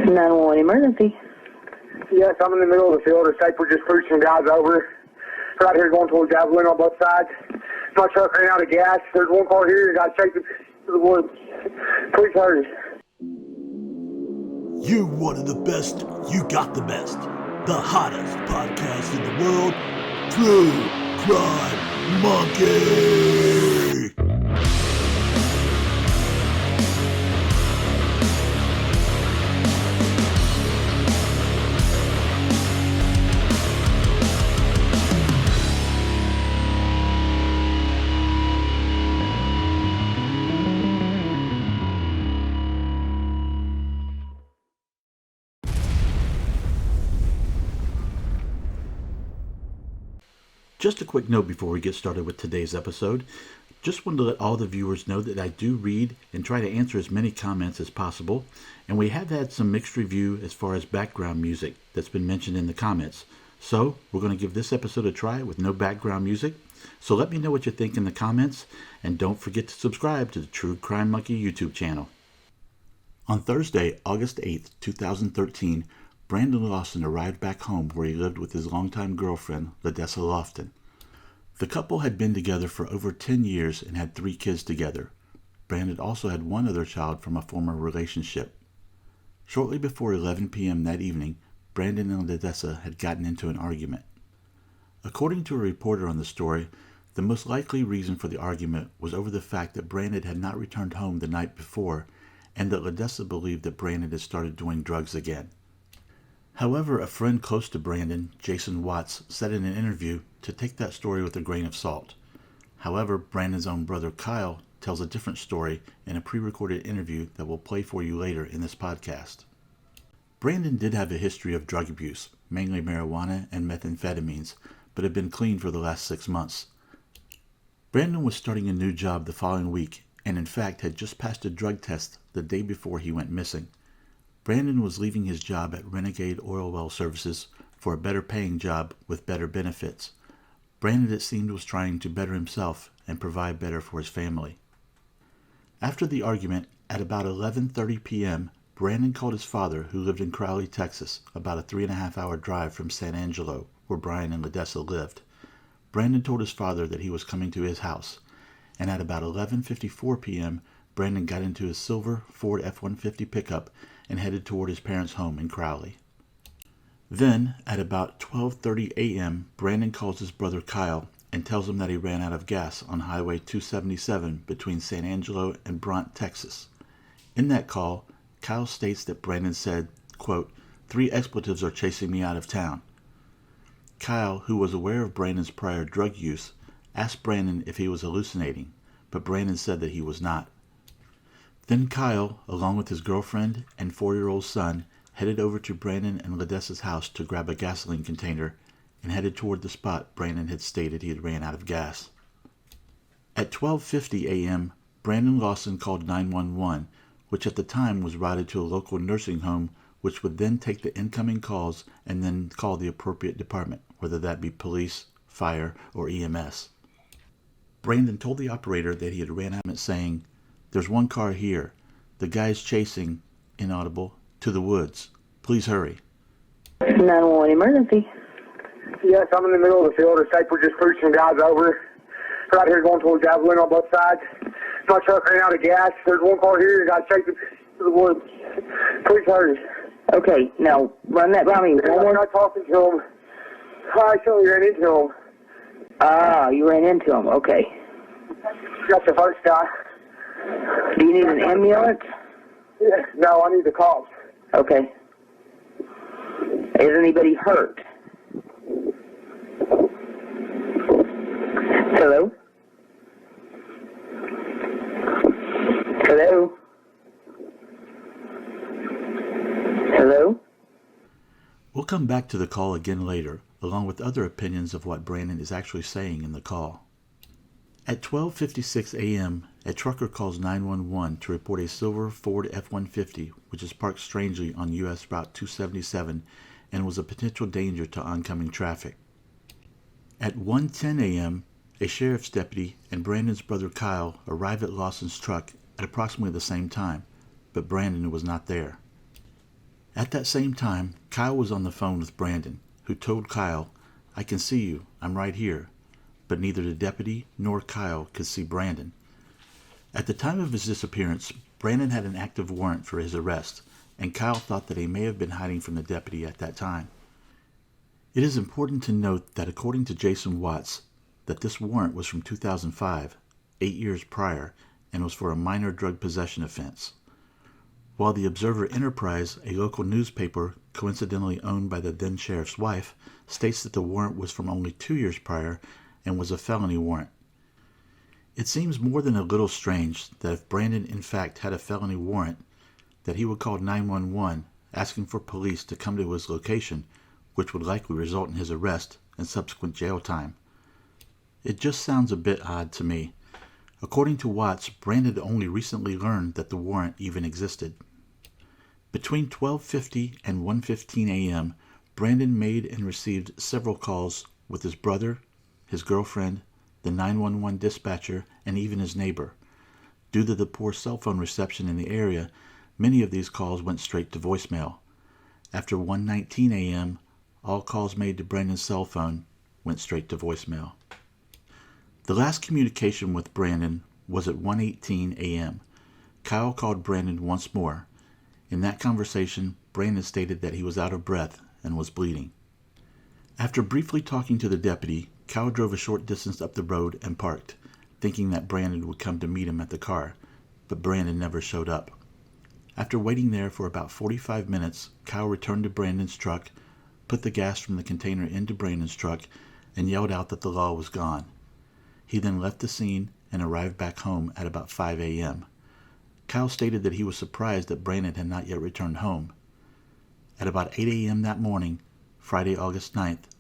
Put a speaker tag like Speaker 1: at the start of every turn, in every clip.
Speaker 1: 911 emergency.
Speaker 2: Yes, I'm in the middle of the field. It looks like we're just pushing some guys over. Right here going towards Javelin on both sides. My truck ran out of gas. There's one car here. Got taken to the woods. Please hurry.
Speaker 3: You wanted the best. You got the best. The hottest podcast in the world. True Crime Monkey. Just a quick note before we get started with today's episode. Just wanted to let all the viewers know that I do read and try to answer as many comments as possible, and we have had some mixed review as far as background music that's been mentioned in the comments. So we're going to give this episode a try with no background music. So let me know what you think in the comments, and don't forget to subscribe to the True Crime Monkey YouTube channel. On Thursday, August 8th, 2013, Brandon Lawson arrived back home where he lived with his longtime girlfriend, Ladessa Lofton. The couple had been together for over 10 years and had 3 kids together. Brandon also had one other child from a former relationship. Shortly before 11 p.m. that evening, Brandon and Ladessa had gotten into an argument. According to a reporter on the story, the most likely reason for the argument was over the fact that Brandon had not returned home the night before, and that Ladessa believed that Brandon had started doing drugs again. However, a friend close to Brandon, Jason Watts, said in an interview to take that story with a grain of salt. However, Brandon's own brother Kyle tells a different story in a pre-recorded interview that we'll play for you later in this podcast. Brandon did have a history of drug abuse, mainly marijuana and methamphetamines, but had been clean for the last 6 months. Brandon was starting a new job the following week, and in fact had just passed a drug test the day before he went missing. Brandon was leaving his job at Renegade Oil Well Services for a better paying job with better benefits. Brandon, it seemed, was trying to better himself and provide better for his family. After the argument, at about 11:30 p.m., Brandon called his father, who lived in Crowley, Texas, about a 3.5-hour drive from San Angelo, where Brian and Ladessa lived. Brandon told his father that he was coming to his house, and at about 11:54 p.m., Brandon got into his silver Ford F-150 pickup and headed toward his parents' home in Crowley. Then, at about 12:30 a.m., Brandon calls his brother Kyle and tells him that he ran out of gas on Highway 277 between San Angelo and Brant, Texas. In that call, Kyle states that Brandon said, quote, 3 expletives are chasing me out of town. Kyle, who was aware of Brandon's prior drug use, asked Brandon if he was hallucinating, but Brandon said that he was not. Then Kyle, along with his girlfriend and 4-year-old son, headed over to Brandon and Ladessa's house to grab a gasoline container and headed toward the spot Brandon had stated he had ran out of gas. At 12:50 a.m., Brandon Lawson called 911, which at the time was routed to a local nursing home, which would then take the incoming calls and then call the appropriate department, whether that be police, fire, or EMS. Brandon told the operator that he had ran out, saying, "There's one car here. The guy's chasing," inaudible, "to the woods. Please hurry."
Speaker 1: 911 emergency.
Speaker 2: Yes, I'm in the middle of the field. It's like we're just pushing some guys over. Right here going towards Javelin on both sides. My truck ran out of gas. There's one car here. Got taken to the woods. Please hurry.
Speaker 1: Okay, now run that by me.
Speaker 2: I'm not talking to him. I actually ran into him.
Speaker 1: Ah, you ran into him. Okay.
Speaker 2: That's the first guy.
Speaker 1: Do you need an ambulance?
Speaker 2: Yeah, no, I need the cops.
Speaker 1: Okay. Is anybody hurt? Hello? Hello? Hello?
Speaker 3: We'll come back to the call again later, along with other opinions of what Brandon is actually saying in the call. At 12:56 a.m., a trucker calls 911 to report a silver Ford F-150, which is parked strangely on U.S. Route 277 and was a potential danger to oncoming traffic. At 1:10 a.m., a sheriff's deputy and Brandon's brother Kyle arrive at Lawson's truck at approximately the same time, but Brandon was not there. At that same time, Kyle was on the phone with Brandon, who told Kyle, "I can see you, I'm right here," but neither the deputy nor Kyle could see Brandon. At the time of his disappearance, Brandon had an active warrant for his arrest, and Kyle thought that he may have been hiding from the deputy at that time. It is important to note that according to Jason Watts, that this warrant was from 2005, 8 years prior, and was for a minor drug possession offense. While the Observer Enterprise, a local newspaper coincidentally owned by the then sheriff's wife, states that the warrant was from only 2 years prior and was a felony warrant. It seems more than a little strange that if Brandon in fact had a felony warrant, that he would call 911 asking for police to come to his location, which would likely result in his arrest and subsequent jail time. It just sounds a bit odd to me. According to Watts, Brandon had only recently learned that the warrant even existed. Between 12:50 and 1:15 a.m., Brandon made and received several calls with his brother, his girlfriend, the 911 dispatcher, and even his neighbor. Due to the poor cell phone reception in the area, many of these calls went straight to voicemail. After 1:19 a.m., all calls made to Brandon's cell phone went straight to voicemail. The last communication with Brandon was at 1:18 a.m. Kyle called Brandon once more. In that conversation, Brandon stated that he was out of breath and was bleeding. After briefly talking to the deputy, Kyle drove a short distance up the road and parked, thinking that Brandon would come to meet him at the car, but Brandon never showed up. After waiting there for about 45 minutes, Kyle returned to Brandon's truck, put the gas from the container into Brandon's truck, and yelled out that the law was gone. He then left the scene and arrived back home at about 5 a.m. Kyle stated that he was surprised that Brandon had not yet returned home. At about 8 a.m. that morning, Friday, August 9th,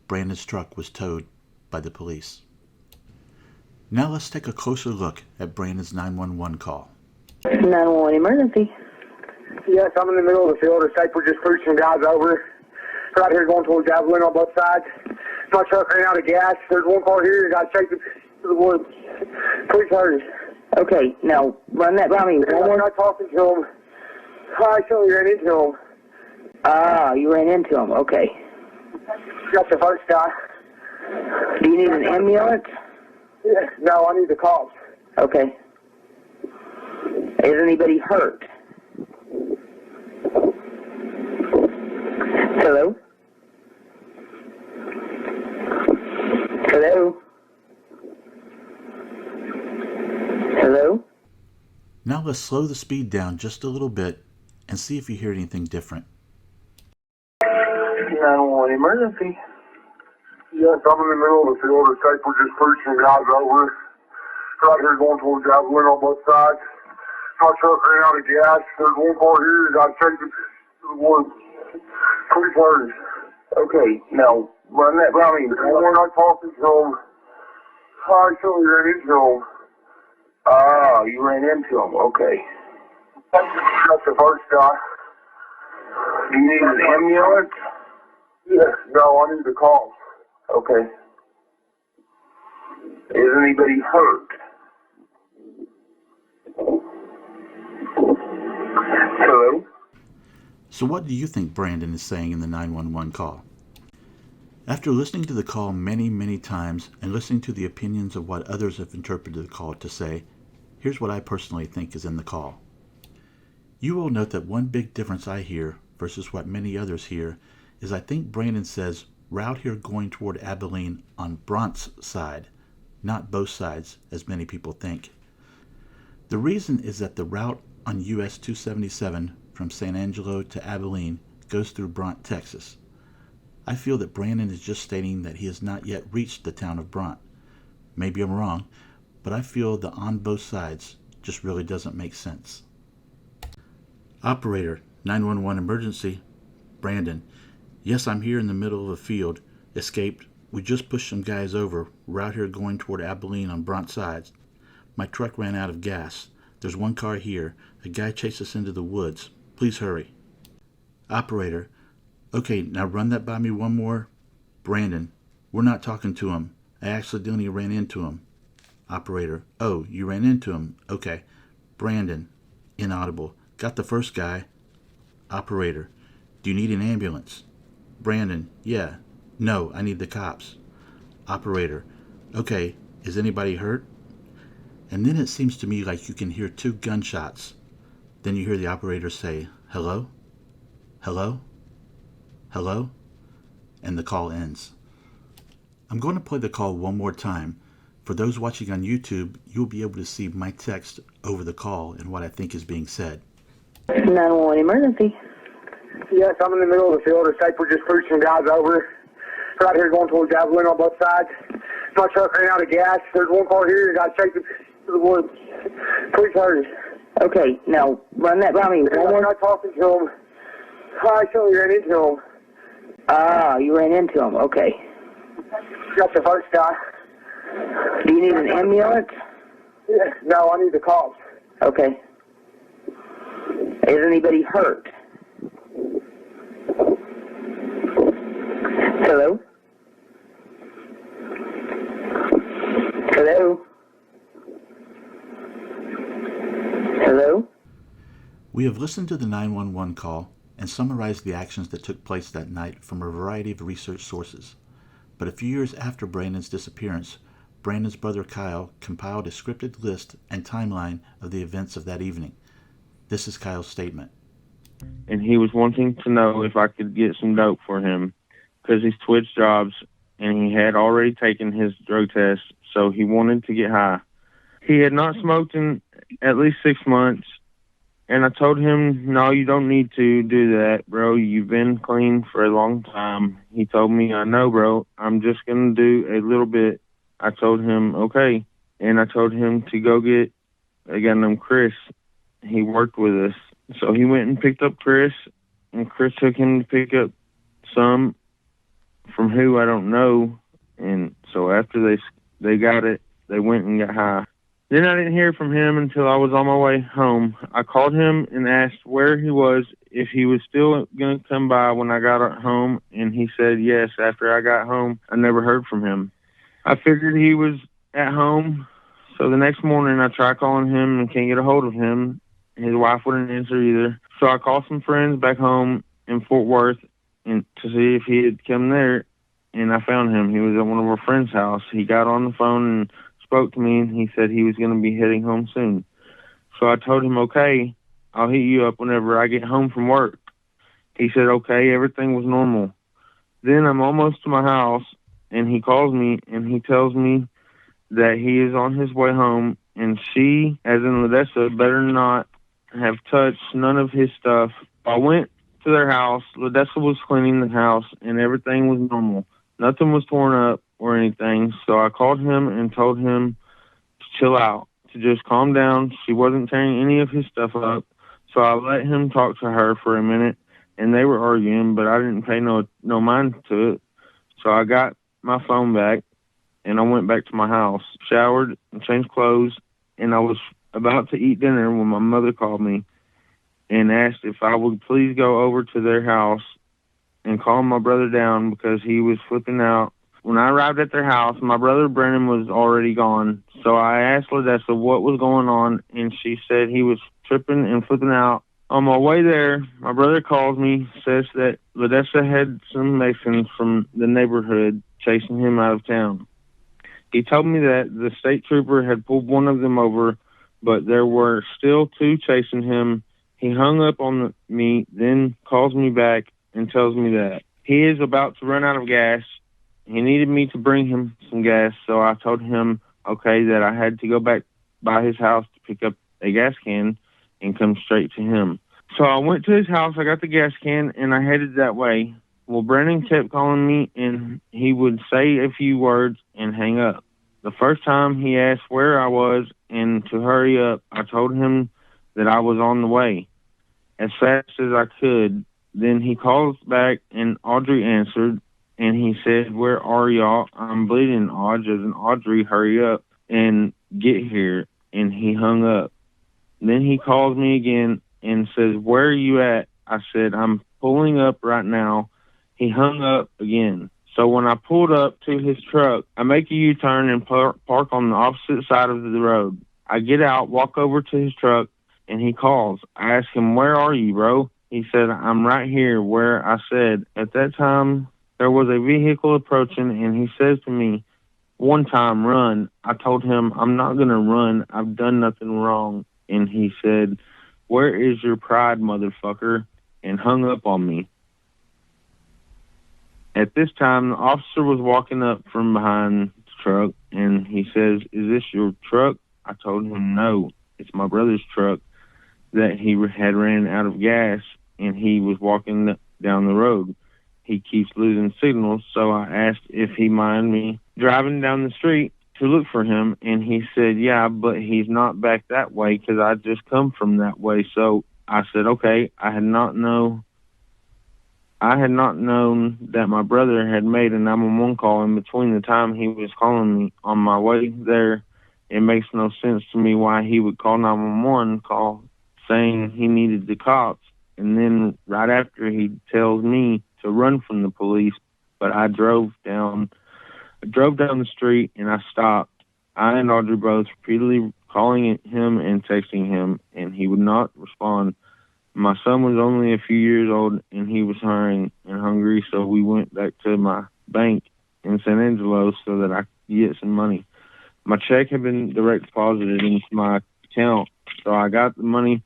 Speaker 3: Brandon's truck was towed by the police. Now let's take a closer look at Brandon's 911 call.
Speaker 1: 911 emergency.
Speaker 2: Yes, I'm in the middle of the field. We're just pushed some guys over. Right here going towards Javelin on both sides. My truck ran out of gas. There's one car here. Got shaken to the woods. Please hurry.
Speaker 1: Okay, now run that by me.
Speaker 2: I'm not talking to him. I actually ran into him.
Speaker 1: Ah, you ran into him. Okay.
Speaker 2: That's the first guy.
Speaker 1: Do you need an ambulance?
Speaker 2: Yeah. No, I need the cops.
Speaker 1: Okay. Is anybody hurt? Hello? Hello? Hello?
Speaker 3: Now let's slow the speed down just a little bit and see if you hear anything different.
Speaker 2: 911 emergency. Yes, I'm in the middle of the field. We're just pushed some guys over. Right here going towards Javelin on both sides. My truck ran out of gas. There's one car here. Got shaken to the woods. Please hurry.
Speaker 1: Okay, now run that by me.
Speaker 2: We're not talking to him. I actually ran into him.
Speaker 1: Ah, you ran into him. Okay.
Speaker 2: That's the first guy.
Speaker 1: Do you need an ambulance?
Speaker 2: Yeah. No, I need the cops.
Speaker 1: Okay. Is anybody hurt? Hello?
Speaker 3: So what do you think Brandon is saying in the 911 call? After listening to the call many, many times and listening to the opinions of what others have interpreted the call to say, here's what I personally think is in the call. You will note that one big difference I hear versus what many others hear is I think Brandon says route here going toward Abilene on Brant's side, not both sides as many people think. The reason is that the route on US 277 from San Angelo to Abilene goes through Brant, Texas. I feel that Brandon is just stating that he has not yet reached the town of Brant. Maybe I'm wrong, but I feel the on both sides just really doesn't make sense. Operator, 911 emergency. Brandon. Yes, I'm here in the middle of a field. Escaped. We just pushed some guys over. We're out here going toward Abilene on Brant sides. My truck ran out of gas. There's one car here. A guy chased us into the woods. Please hurry. Operator. Okay, now run that by me one more. Brandon. We're not talking to him. I accidentally ran into him. Operator. Oh, you ran into him. Okay. Brandon. Inaudible. Got the first guy. Operator. Do you need an ambulance? Brandon, yeah. No, I need the cops. Operator, okay, is anybody hurt? And then it seems to me like you can hear 2 gunshots. Then you hear the operator say, hello? Hello? Hello? And the call ends. I'm going to play the call one more time. For those watching on YouTube, you'll be able to see my text over the call and what I think is being said.
Speaker 4: 911 emergency.
Speaker 2: Yes, I'm in the middle of the field. The state just pushed some guys over. Right here going towards Javelin on both sides. My truck ran out of gas. There's one car here. Got shaken to the woods. Please hurry.
Speaker 4: Okay, now run that by me. One more.
Speaker 2: I'm not talking to him. I actually ran into him.
Speaker 4: Ah, you ran into him. Okay.
Speaker 2: Got the first guy.
Speaker 4: Do you need an ambulance?
Speaker 2: Yeah, no, I need the cops.
Speaker 4: Okay. Is anybody hurt? Hello? Hello? Hello?
Speaker 3: We have listened to the 911 call and summarized the actions that took place that night from a variety of research sources. But a few years after Brandon's disappearance, Brandon's brother Kyle compiled a scripted list and timeline of the events of that evening. This is Kyle's statement.
Speaker 5: And he was wanting to know if I could get some dope for him because he switched jobs and he had already taken his drug test, so he wanted to get high. He had not smoked in at least 6 months, and I told him, no, you don't need to do that, bro. You've been clean for a long time. He told me, I know, bro. I'm just going to do a little bit. I told him, okay. And I told him to go get a guy named Chris. He worked with us. So he went and picked up Chris, and Chris took him to pick up some from who I don't know. And so after they got it, they went and got high. Then I didn't hear from him until I was on my way home. I called him and asked where he was, if he was still going to come by when I got home, and he said yes. After I got home, I never heard from him. I figured he was at home, so the next morning I tried calling him and can't get a hold of him. His wife wouldn't answer either. So I called some friends back home in Fort Worth and to see if he had come there, and I found him. He was at one of our friends' house. He got on the phone and spoke to me, and he said he was going to be heading home soon. So I told him, okay, I'll hit you up whenever I get home from work. He said, okay, everything was normal. Then I'm almost to my house, and he calls me, and he tells me that he is on his way home, and she, as in Ladessa, better not have touched none of his stuff. I went to their house. Ladessa was cleaning the house, and everything was normal. Nothing was torn up or anything. So I called him and told him to chill out, to just calm down. She wasn't tearing any of his stuff up. So I let him talk to her for a minute, and they were arguing, but I didn't pay no mind to it. So I got my phone back, and I went back to my house, showered and changed clothes, and I was about to eat dinner when my mother called me and asked if I would please go over to their house and calm my brother down because he was flipping out. When I arrived at their house, my brother Brandon was already gone. So I asked Ladessa what was going on, and she said he was tripping and flipping out. On my way there, my brother calls me, says that Ladessa had some Mexicans from the neighborhood chasing him out of town. He told me that the state trooper had pulled one of them over, but there were still 2 chasing him. He hung up on me, then calls me back and tells me that he is about to run out of gas. He needed me to bring him some gas, so I told him, okay, that I had to go back by his house to pick up a gas can and come straight to him. So I went to his house, I got the gas can, and I headed that way. Well, Brandon kept calling me, and he would say a few words and hang up. The first time he asked where I was and to hurry up, I told him that I was on the way as fast as I could. Then he calls back, and Audrey answered, and he said, where are y'all? I'm bleeding, Audrey. As in, Audrey, hurry up and get here. And he hung up. Then he calls me again and says, where are you at? I said, I'm pulling up right now. He hung up again. So when I pulled up to his truck, I make a U-turn and park on the opposite side of the road. I get out, walk over to his truck, and he calls. I ask him, where are you, bro? He said, I'm right here where I said. At that time, there was a vehicle approaching, and he says to me, one time, run. I told him, I'm not going to run. I've done nothing wrong. And he said, where is your pride, motherfucker? And hung up on me. At this time, the officer was walking up from behind the truck, and he says, is this your truck? I told him, no, it's my brother's truck that he had ran out of gas, and he was walking down the road. He keeps losing signals, so I asked if he mind me driving down the street to look for him, and he said, yeah, but he's not back that way because I just come from that way. So I said, okay. I had not known that my brother had made a 911 call in between the time he was calling me on my way there. It makes no sense to me why he would call 911 call saying he needed the cops, and then right after he tells me to run from the police. But I drove down the street and I stopped. I and Audrey both repeatedly calling him and texting him, and he would not respond. My son was only a few years old, and he was tiring and hungry, so we went back to my bank in San Angelo so that I could get some money. My check had been direct deposited into my account, so I got the money.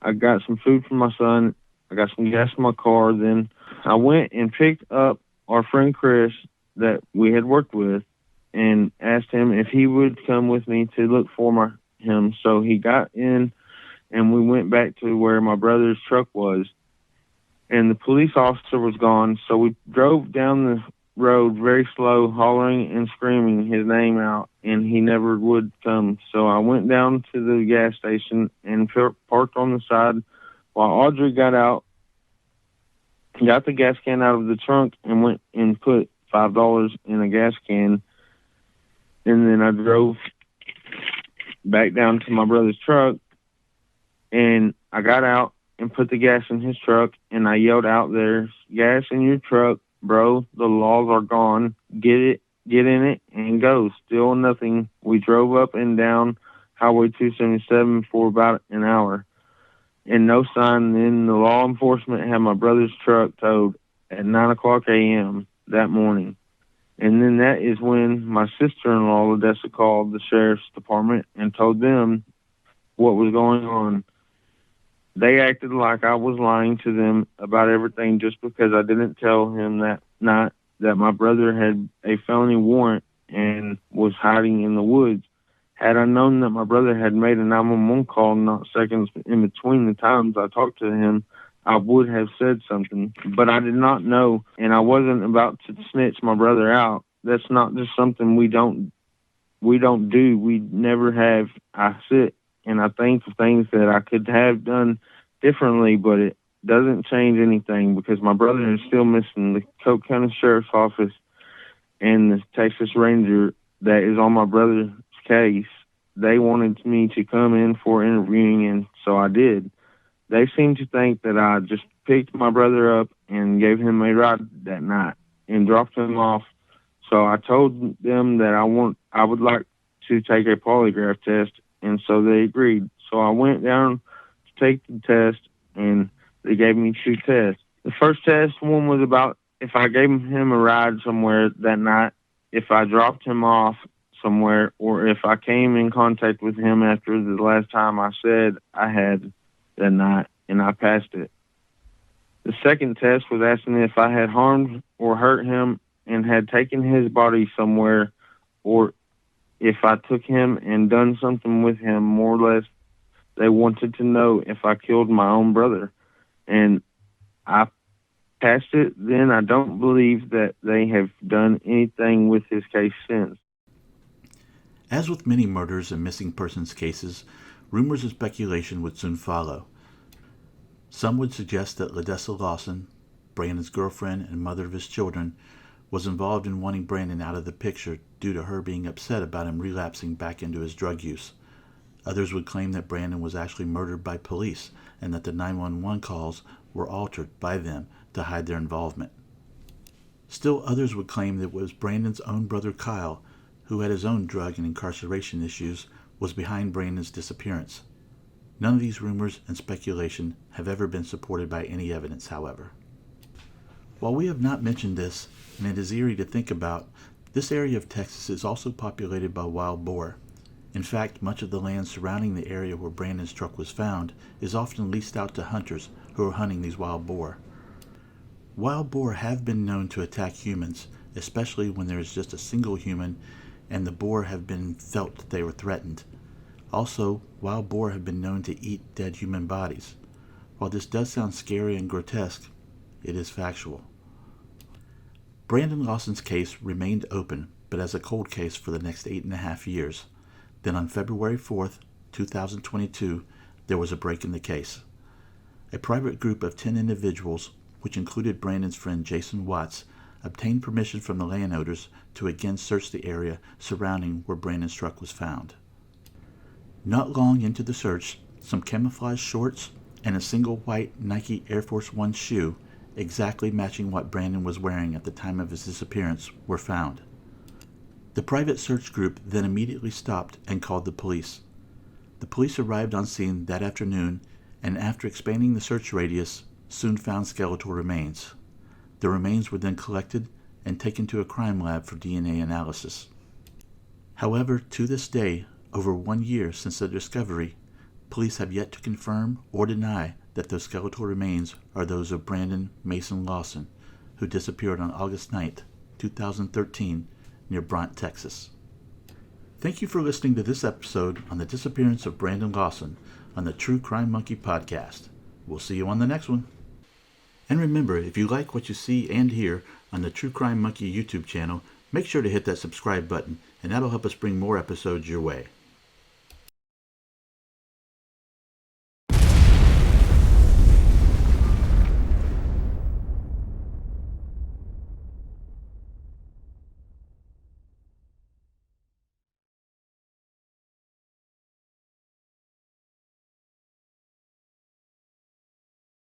Speaker 5: I got some food for my son. I got some gas in my car. Then I went and picked up our friend Chris that we had worked with and asked him if he would come with me to look for him. So he got in, and we went back to where my brother's truck was, and the police officer was gone. So we drove down the road very slow, hollering and screaming his name out, and he never would come. So I went down to the gas station and parked on the side while Audrey got the gas can out of the trunk and went and put $5 in a gas can. And then I drove back down to my brother's truck, and I got out and put the gas in his truck, and I yelled out, there's gas in your truck, bro. The laws are gone. Get in it, and go. Still nothing. We drove up and down Highway 277 for about an hour, and no sign. Then the law enforcement had my brother's truck towed at 9 o'clock a.m. that morning. And then that is when my sister-in-law, Ladessa, called the sheriff's department and told them what was going on. They acted like I was lying to them about everything just because I didn't tell him that night that my brother had a felony warrant and was hiding in the woods. Had I known that my brother had made a 911 call not seconds in between the times I talked to him, I would have said something. But I did not know, and I wasn't about to snitch my brother out. That's not just something we don't do. We never have. I sit and I think of things that I could have done differently, but it doesn't change anything because my brother is still missing. The Coke County Sheriff's Office and the Texas Ranger that is on my brother's case, they wanted me to come in for interviewing, and so I did. They seem to think that I just picked my brother up and gave him a ride that night and dropped him off. So I told them that I would like to take a polygraph test, and so they agreed. So I went down to take the test, and they gave me 2 tests. The first test, one was about if I gave him a ride somewhere that night, if I dropped him off somewhere, or if I came in contact with him after the last time I said I had that night, and I passed it. The second test was asking if I had harmed or hurt him and had taken his body somewhere, or if I took him and done something with him. More or less, they wanted to know if I killed my own brother, and I passed it. Then I don't believe that they have done anything with his case since.
Speaker 3: As with many murders and missing persons cases, rumors and speculation would soon follow. Some would suggest that Ladessa Lawson, Brandon's girlfriend and mother of his children, was involved in wanting Brandon out of the picture due to her being upset about him relapsing back into his drug use. Others would claim that Brandon was actually murdered by police and that the 911 calls were altered by them to hide their involvement. Still others would claim that it was Brandon's own brother Kyle, who had his own drug and incarceration issues, was behind Brandon's disappearance. None of these rumors and speculation have ever been supported by any evidence, however. While we have not mentioned this, and it is eerie to think about, this area of Texas is also populated by wild boar. In fact, much of the land surrounding the area where Brandon's truck was found is often leased out to hunters who are hunting these wild boar. Wild boar have been known to attack humans, especially when there is just a single human and the boar have been felt that they were threatened. Also, wild boar have been known to eat dead human bodies. While this does sound scary and grotesque, it is factual. Brandon Lawson's case remained open, but as a cold case for the next 8.5 years. Then on February 4th, 2022, there was a break in the case. A private group of 10 individuals, which included Brandon's friend Jason Watts, obtained permission from the landowners to again search the area surrounding where Brandon's truck was found. Not long into the search, some camouflage shorts and a single white Nike Air Force One shoe, exactly matching what Brandon was wearing at the time of his disappearance, were found. The private search group then immediately stopped and called the police. The police arrived on scene that afternoon and, after expanding the search radius, soon found skeletal remains. The remains were then collected and taken to a crime lab for DNA analysis. However, to this day, over 1 year since the discovery, police have yet to confirm or deny that those skeletal remains are those of Brandon Mason Lawson, who disappeared on August 9th, 2013, near Brant, Texas. Thank you for listening to this episode on the disappearance of Brandon Lawson on the True Crime Monkey podcast. We'll see you on the next one. And remember, if you like what you see and hear on the True Crime Monkey YouTube channel, make sure to hit that subscribe button, and that'll help us bring more episodes your way.